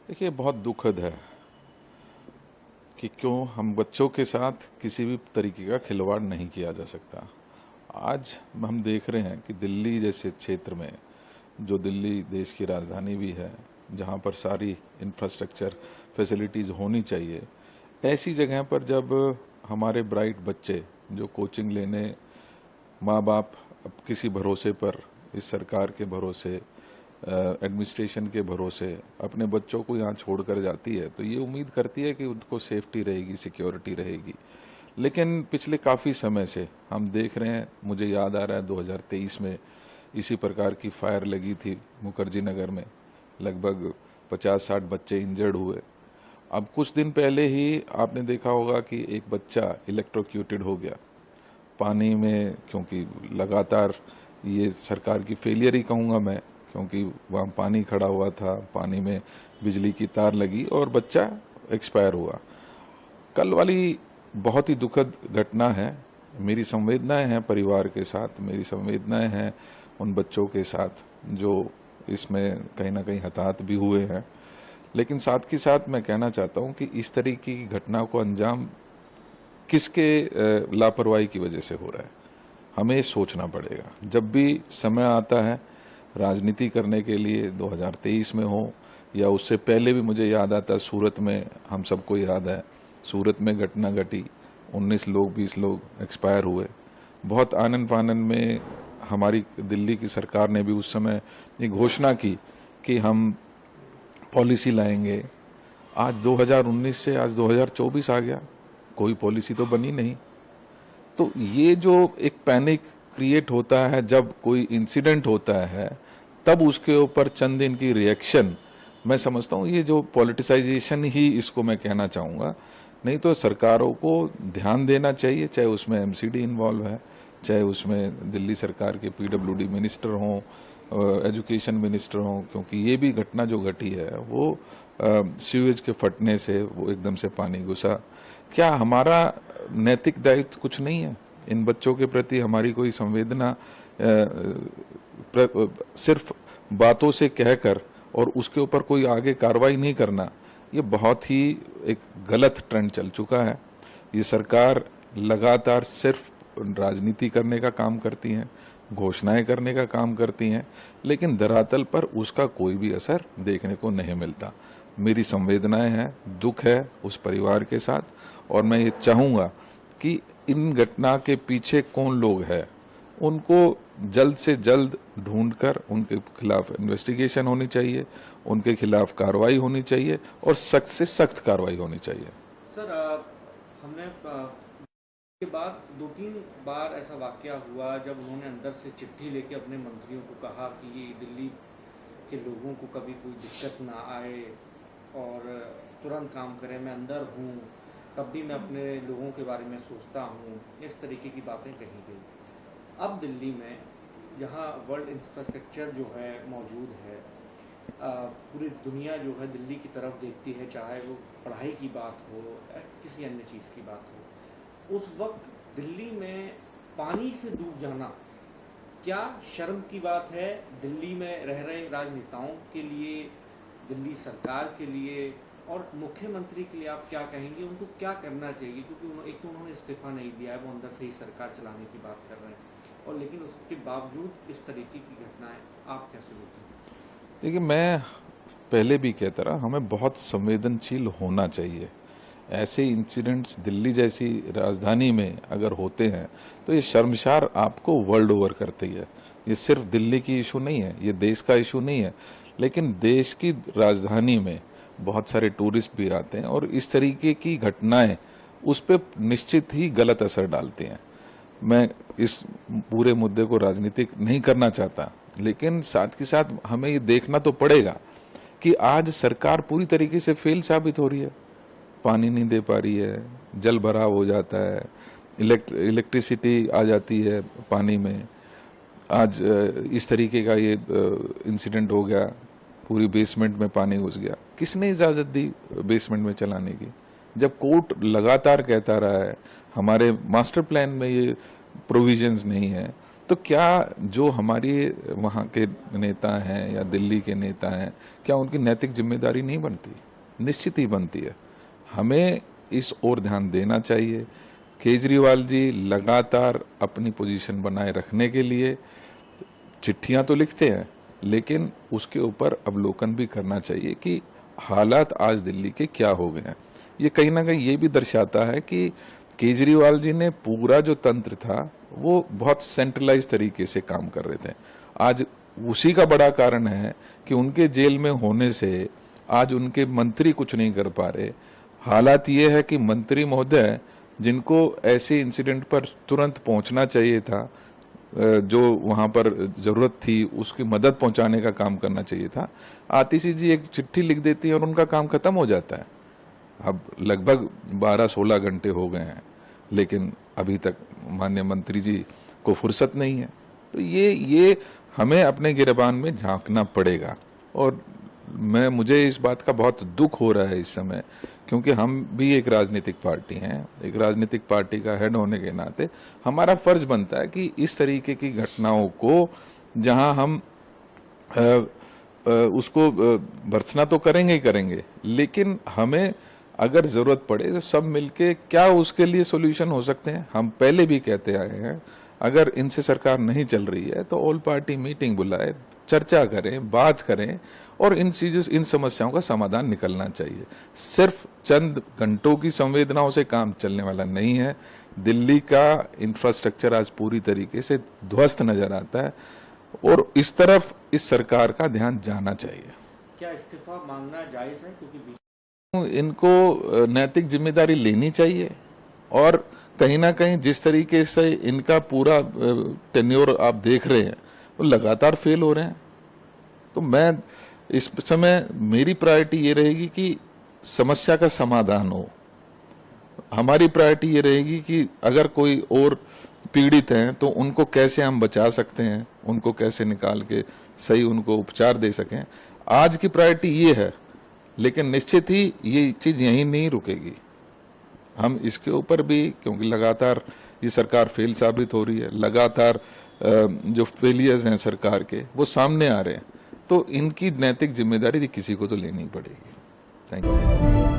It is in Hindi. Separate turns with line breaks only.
देखिए, बहुत दुखद है कि क्यों हम बच्चों के साथ किसी भी तरीके का खिलवाड़ नहीं किया जा सकता। आज हम देख रहे हैं कि दिल्ली जैसे क्षेत्र में, जो दिल्ली देश की राजधानी भी है, जहां पर सारी इंफ्रास्ट्रक्चर फैसिलिटीज़ होनी चाहिए, ऐसी जगह पर जब हमारे ब्राइट बच्चे जो कोचिंग लेने माँ बाप अब किसी भरोसे पर, इस सरकार के भरोसे, एडमिनिस्ट्रेशन के भरोसे अपने बच्चों को यहाँ छोड़कर जाती है, तो ये उम्मीद करती है कि उनको सेफ्टी रहेगी, सिक्योरिटी रहेगी। लेकिन पिछले काफ़ी समय से हम देख रहे हैं, मुझे याद आ रहा है 2023 में इसी प्रकार की फायर लगी थी मुखर्जी नगर में, लगभग 50-60 बच्चे इंजर्ड हुए। अब कुछ दिन पहले ही आपने देखा होगा कि एक बच्चा इलेक्ट्रोक्यूटेड हो गया पानी में, क्योंकि लगातार ये सरकार की फेलियर ही कहूँगा मैं, क्योंकि वहाँ पानी खड़ा हुआ था, पानी में बिजली की तार लगी और बच्चा एक्सपायर हुआ। कल वाली बहुत ही दुखद घटना है। मेरी संवेदनाएं हैं परिवार के साथ, मेरी संवेदनाएं हैं उन बच्चों के साथ जो इसमें कहीं ना कहीं हताहत भी हुए हैं। लेकिन साथ के साथ मैं कहना चाहता हूं कि इस तरीके की घटना को अंजाम किसके लापरवाही की वजह से हो रहा है, हमें सोचना पड़ेगा। जब भी समय आता है राजनीति करने के लिए, 2023 में हो या उससे पहले भी, मुझे याद आता है सूरत में, हम सबको याद है सूरत में घटना घटी, 19 लोग 20 लोग एक्सपायर हुए। बहुत आनन फानन में हमारी दिल्ली की सरकार ने भी उस समय ये घोषणा की कि हम पॉलिसी लाएंगे। आज 2019 से आज 2024 आ गया, कोई पॉलिसी तो बनी नहीं। तो ये जो एक पैनिक क्रिएट होता है जब कोई इंसिडेंट होता है, तब उसके ऊपर चंद दिन की रिएक्शन, मैं समझता हूँ ये जो पॉलिटिसाइजेशन ही इसको मैं कहना चाहूँगा। नहीं तो सरकारों को ध्यान देना चाहिए, चाहे उसमें एमसीडी इन्वॉल्व है, चाहे उसमें दिल्ली सरकार के पीडब्ल्यूडी मिनिस्टर हों, एजुकेशन मिनिस्टर हों, क्योंकि ये भी घटना जो घटी है वो सीवेज के फटने से वो एकदम से पानी घुसा। क्या हमारा नैतिक दायित्व कुछ नहीं है इन बच्चों के प्रति? हमारी कोई संवेदना सिर्फ बातों से कहकर और उसके ऊपर कोई आगे कार्रवाई नहीं करना, ये बहुत ही एक गलत ट्रेंड चल चुका है। ये सरकार लगातार सिर्फ राजनीति करने का काम करती हैं, घोषणाएं करने का काम करती हैं, लेकिन धरातल पर उसका कोई भी असर देखने को नहीं मिलता। मेरी संवेदनाएं हैं, दुख है उस परिवार के साथ, और मैं ये चाहूँगा कि इन घटना के पीछे कौन लोग हैं उनको जल्द से जल्द ढूंढकर उनके खिलाफ इन्वेस्टिगेशन होनी चाहिए, उनके खिलाफ कार्रवाई होनी चाहिए और सख्त से सख्त कार्रवाई होनी चाहिए।
सर, हमने के बाद 2-3 बार ऐसा वाकया हुआ जब उन्होंने अंदर से चिट्ठी लेके अपने मंत्रियों को कहा कि दिल्ली के लोगों को कभी कोई दिक्कत ना आए और तुरंत काम करें, मैं अंदर हूँ तब भी मैं अपने लोगों के बारे में सोचता हूँ, इस तरीके की बातें कही गई। अब दिल्ली में जहाँ वर्ल्ड इंफ्रास्ट्रक्चर जो है मौजूद है, पूरी दुनिया जो है दिल्ली की तरफ देखती है, चाहे वो पढ़ाई की बात हो किसी अन्य चीज़ की बात हो, उस वक्त दिल्ली में पानी से डूब जाना क्या शर्म की बात है? दिल्ली में रह रहे राजनेताओं के लिए, दिल्ली सरकार के लिए और मुख्यमंत्री के लिए आप क्या कहेंगे? उनको क्या करना चाहिए? क्योंकि एक तो उन्होंने इस्तीफा नहीं दिया है, वो अंदर से ही सरकार चलाने की बात कर रहे हैं, और लेकिन उसके बावजूद इस तरीके की घटनाएं आप कैसे देखते हैं?
देखिए, मैं पहले भी कहता रहा, हमें बहुत संवेदनशील होना चाहिए। ऐसे इंसिडेंट्स दिल्ली जैसी राजधानी में अगर होते हैं तो ये शर्मसार आपको वर्ल्ड ओवर करती है। ये सिर्फ दिल्ली की इशू नहीं है, ये देश का इशू नहीं है, लेकिन देश की राजधानी में बहुत सारे टूरिस्ट भी आते हैं और इस तरीके की घटनाएं उस पर निश्चित ही गलत असर डालती हैं। मैं इस पूरे मुद्दे को राजनीतिक नहीं करना चाहता, लेकिन साथ के साथ हमें ये देखना तो पड़ेगा कि आज सरकार पूरी तरीके से फेल साबित हो रही है। पानी नहीं दे पा रही है, जल भराव हो जाता है, इलेक्ट्रिसिटी आ जाती है पानी में। आज इस तरीके का ये इंसिडेंट हो गया, पूरी बेसमेंट में पानी घुस गया। किसने इजाज़त दी बेसमेंट में चलाने की? जब कोर्ट लगातार कहता रहा है हमारे मास्टर प्लान में ये प्रोविजंस नहीं है, तो तो क्या जो हमारे वहाँ के नेता हैं या दिल्ली के नेता हैं, क्या उनकी नैतिक जिम्मेदारी नहीं बनती? निश्चित ही बनती है। हमें इस ओर ध्यान देना चाहिए। केजरीवाल जी लगातार अपनी पोजीशन बनाए रखने के लिए चिट्ठियां तो लिखते हैं, लेकिन उसके ऊपर अवलोकन भी करना चाहिए कि हालात आज दिल्ली के क्या हो गए हैं। ये कहीं ना कहीं ये भी दर्शाता है कि केजरीवाल जी ने पूरा जो तंत्र था वो बहुत सेंट्रलाइज तरीके से काम कर रहे थे। आज उसी का बड़ा कारण है कि उनके जेल में होने से आज उनके मंत्री कुछ नहीं कर पा रहे। हालात ये है कि मंत्री महोदय जिनको ऐसे इंसिडेंट पर तुरंत पहुंचना चाहिए था, जो वहां पर जरूरत थी उसकी मदद पहुंचाने का काम करना चाहिए था, आतिशी जी एक चिट्ठी लिख देती है और उनका काम खत्म हो जाता है। अब लगभग 12-16 घंटे हो गए हैं, लेकिन अभी तक माननीय मंत्री जी को फुर्सत नहीं है। तो ये हमें अपने गिरबान में झांकना पड़ेगा। और मुझे इस बात का बहुत दुख हो रहा है इस समय, क्योंकि हम भी एक राजनीतिक पार्टी हैं। एक राजनीतिक पार्टी का हेड होने के नाते हमारा फर्ज बनता है कि इस तरीके की घटनाओं को, जहां हम उसको भर्त्सना तो करेंगे ही करेंगे, लेकिन हमें अगर जरूरत पड़े तो सब मिलके क्या उसके लिए सॉल्यूशन हो सकते हैं। हम पहले भी कहते आए हैं, अगर इनसे सरकार नहीं चल रही है तो ऑल पार्टी मीटिंग बुलाए, चर्चा करें, बात करें और इन समस्याओं का समाधान निकलना चाहिए। सिर्फ चंद घंटों की संवेदनाओं से काम चलने वाला नहीं है। दिल्ली का इंफ्रास्ट्रक्चर आज पूरी तरीके से ध्वस्त नजर आता है और इस तरफ इस सरकार का ध्यान जाना चाहिए।
क्या इस्तीफा मांगना जायज है? क्योंकि
इनको नैतिक जिम्मेदारी लेनी चाहिए और कहीं ना कहीं जिस तरीके से इनका पूरा टेन्योर आप देख रहे हैं वो लगातार फेल हो रहे हैं। तो मैं इस समय मेरी प्रायोरिटी ये रहेगी कि समस्या का समाधान हो। हमारी प्रायोरिटी ये रहेगी कि अगर कोई और पीड़ित हैं तो उनको कैसे हम बचा सकते हैं, उनको कैसे निकाल के सही उनको उपचार दे सकें। आज की प्रायोरिटी ये है, लेकिन निश्चित ही ये चीज यहीं नहीं रुकेगी। हम इसके ऊपर भी, क्योंकि लगातार ये सरकार फेल साबित हो रही है, लगातार जो फेलियर्स हैं सरकार के वो सामने आ रहे हैं, तो इनकी नैतिक जिम्मेदारी किसी को तो लेनी पड़ेगी। Thank you.